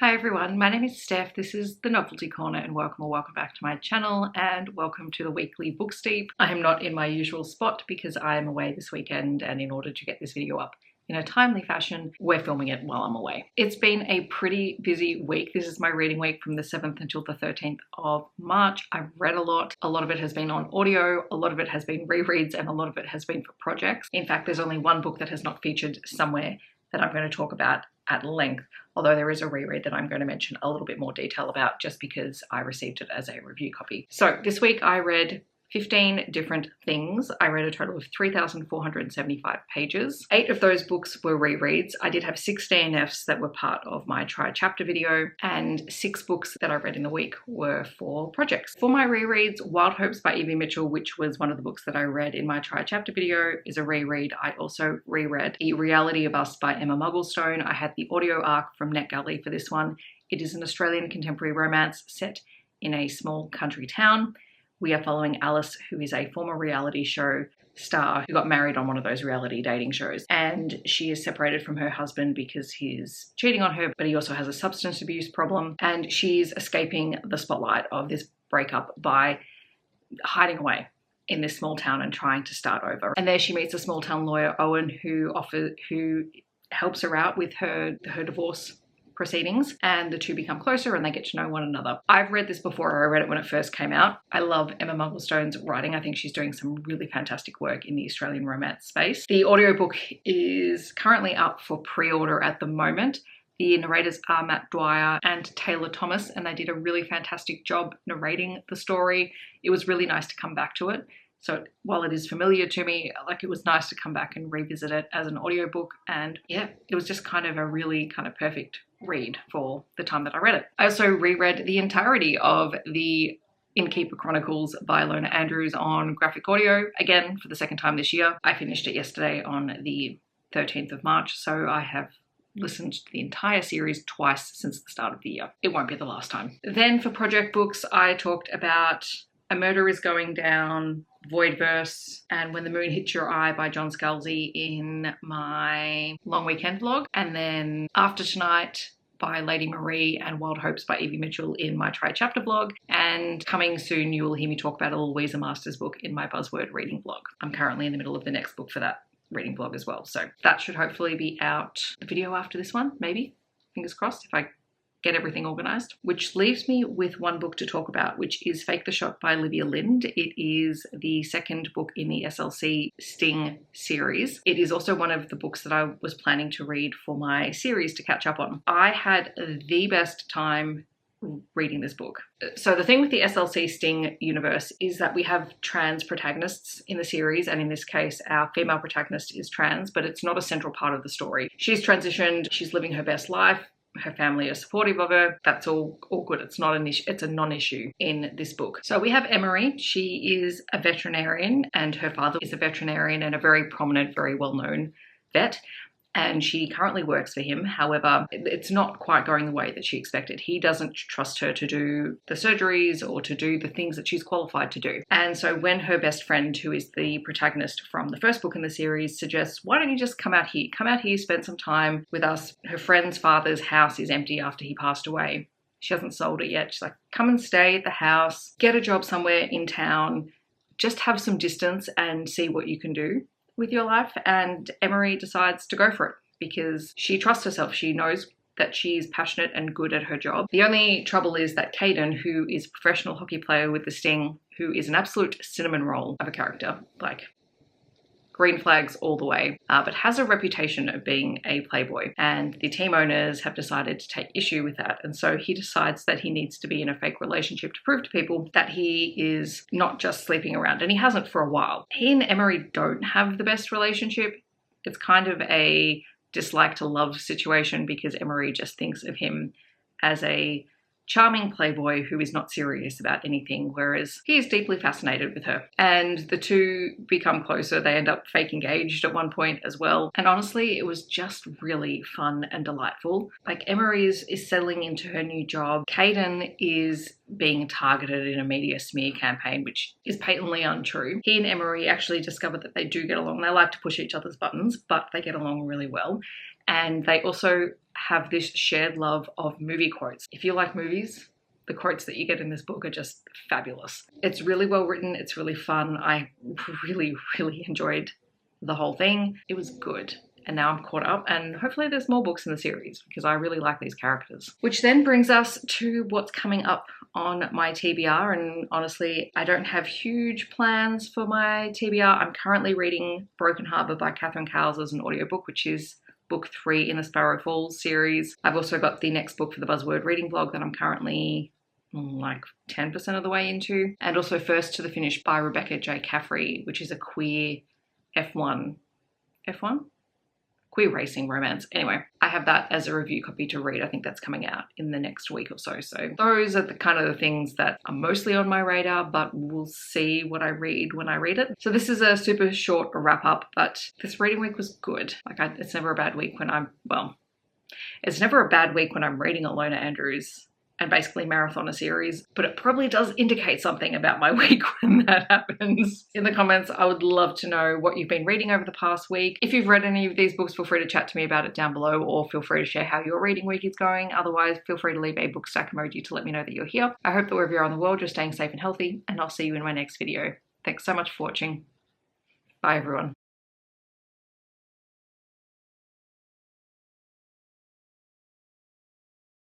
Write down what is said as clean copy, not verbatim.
Hi everyone, my name is Steph, this is the Novelty Corner and welcome back to my channel and welcome to the weekly book steep. I am not in my usual spot because I am away this weekend, and in order to get this video up in a timely fashion, we're filming it while I'm away. It's been a pretty busy week. This is my reading week from the 7th until the 13th of March. I've read a lot of it has been on audio, a lot of it has been rereads, and a lot of it has been for projects. In fact, there's only one book that has not featured somewhere that I'm going to talk about at length, although there is a reread that I'm going to mention a little bit more detail about just because I received it as a review copy. So this week I read 15 different things. I read a total of 3,475 pages. 8 of those books were rereads. I did have 6 DNFs that were part of my try chapter video, and 6 books that I read in the week were for projects. For my rereads, Wild Hopes by Evie Mitchell, which was one of the books that I read in my try chapter video, is a reread. I also reread The Reality of Us by Emma Mugglestone. I had the audio arc from NetGalley for this one. It is an Australian contemporary romance set in a small country town. We are following Alice, who is a former reality show star who got married on one of those reality dating shows. And she is separated from her husband because he's cheating on her, but he also has a substance abuse problem. And she's escaping the spotlight of this breakup by hiding away in this small town and trying to start over. And there she meets a small town lawyer, Owen, who helps her out with her divorce proceedings, and the two become closer and they get to know one another. I've read this before. I read it when it first came out. I love Emma Mugglestone's writing. I think she's doing some really fantastic work in the Australian romance space. The audiobook is currently up for pre-order at the moment. The narrators are Matt Dwyer and Taylor Thomas, and they did a really fantastic job narrating the story. It was really nice to come back to it. So while it is familiar to me, it was nice to come back and revisit it as an audiobook. And yeah, it was just kind of a really kind of perfect read for the time that I read it. I also reread the entirety of the Innkeeper Chronicles by Ilona Andrews on graphic audio, again for the second time this year. I finished it yesterday on the 13th of March, so I have listened to the entire series twice since the start of the year. It won't be the last time. Then for project books, I talked about A Murder is Going Down, Voidverse, and When the Moon Hits Your Eye by John Scalzi in my long weekend vlog, and then After Tonight by Lady Marie and Wild Hopes by Evie Mitchell in my try chapter vlog, and coming soon you will hear me talk about a Louisa Masters book in my buzzword reading vlog. I'm currently in the middle of the next book for that reading vlog as well, so that should hopefully be out the video after this one, maybe, fingers crossed, if I get everything organized. Which leaves me with one book to talk about, which is Fake the Shot by Olivia Lynd. It is the second book in the SLC Sting series. It is also one of the books that I was planning to read for my series to catch up on. I had the best time reading this book. So the thing with the SLC Sting universe is that we have trans protagonists in the series, and in this case our female protagonist is trans, but it's not a central part of the story. She's transitioned, she's living her best life, her family is supportive of her. That's all good. It's not an issue. It's a non-issue in this book. So we have Emery. She is a veterinarian and her father is a veterinarian and a very prominent, very well-known vet. And she currently works for him. However, it's not quite going the way that she expected. He doesn't trust her to do the surgeries or to do the things that she's qualified to do. And so when her best friend, who is the protagonist from the first book in the series, suggests, why don't you just come out here, spend some time with us. Her friend's father's house is empty after he passed away. She hasn't sold it yet. She's like, come and stay at the house, get a job somewhere in town, just have some distance and see what you can do with your life. And Emery decides to go for it because she trusts herself. She knows that she's passionate and good at her job. The only trouble is that Caden, who is a professional hockey player with the Sting, who is an absolute cinnamon roll of a character, like green flags all the way, but has a reputation of being a playboy. And the team owners have decided to take issue with that. And so he decides that he needs to be in a fake relationship to prove to people that he is not just sleeping around. And he hasn't for a while. He and Emery don't have the best relationship. It's kind of a dislike to love situation because Emery just thinks of him as a charming playboy who is not serious about anything, whereas he is deeply fascinated with her. And the two become closer. They end up fake engaged at one point as well. And honestly, it was just really fun and delightful. Emery is settling into her new job. Caden is being targeted in a media smear campaign, which is patently untrue. He and Emery actually discovered that they do get along. They like to push each other's buttons, but they get along really well. And they also have this shared love of movie quotes. If you like movies, the quotes that you get in this book are just fabulous. It's really well written. It's really fun. I really, really enjoyed the whole thing. It was good. And now I'm caught up, and hopefully there's more books in the series because I really like these characters. Which then brings us to what's coming up on my TBR, and honestly, I don't have huge plans for my TBR. I'm currently reading Broken Harbour by Cowles as an audiobook, which is book 3 in the Sparrow Falls series. I've also got the next book for the Buzzword reading blog that I'm currently like 10% of the way into, and also First to the Finish by Rebecca J. Caffrey, which is a queer F1? Queer racing romance. Anyway, I have that as a review copy to read. I think that's coming out in the next week or so. So those are the kind of the things that are mostly on my radar, but we'll see what I read when I read it. So this is a super short wrap up, but this reading week was good. Like it's never a bad week when it's never a bad week when I'm reading Ilona Andrews and basically marathon a series, but it probably does indicate something about my week when that happens. In the comments, I would love to know what you've been reading over the past week. If you've read any of these books, feel free to chat to me about it down below, or feel free to share how your reading week is going. Otherwise, feel free to leave a book stack emoji to let me know that you're here. I hope that wherever you are in the world, you're staying safe and healthy, and I'll see you in my next video. Thanks so much for watching. Bye everyone.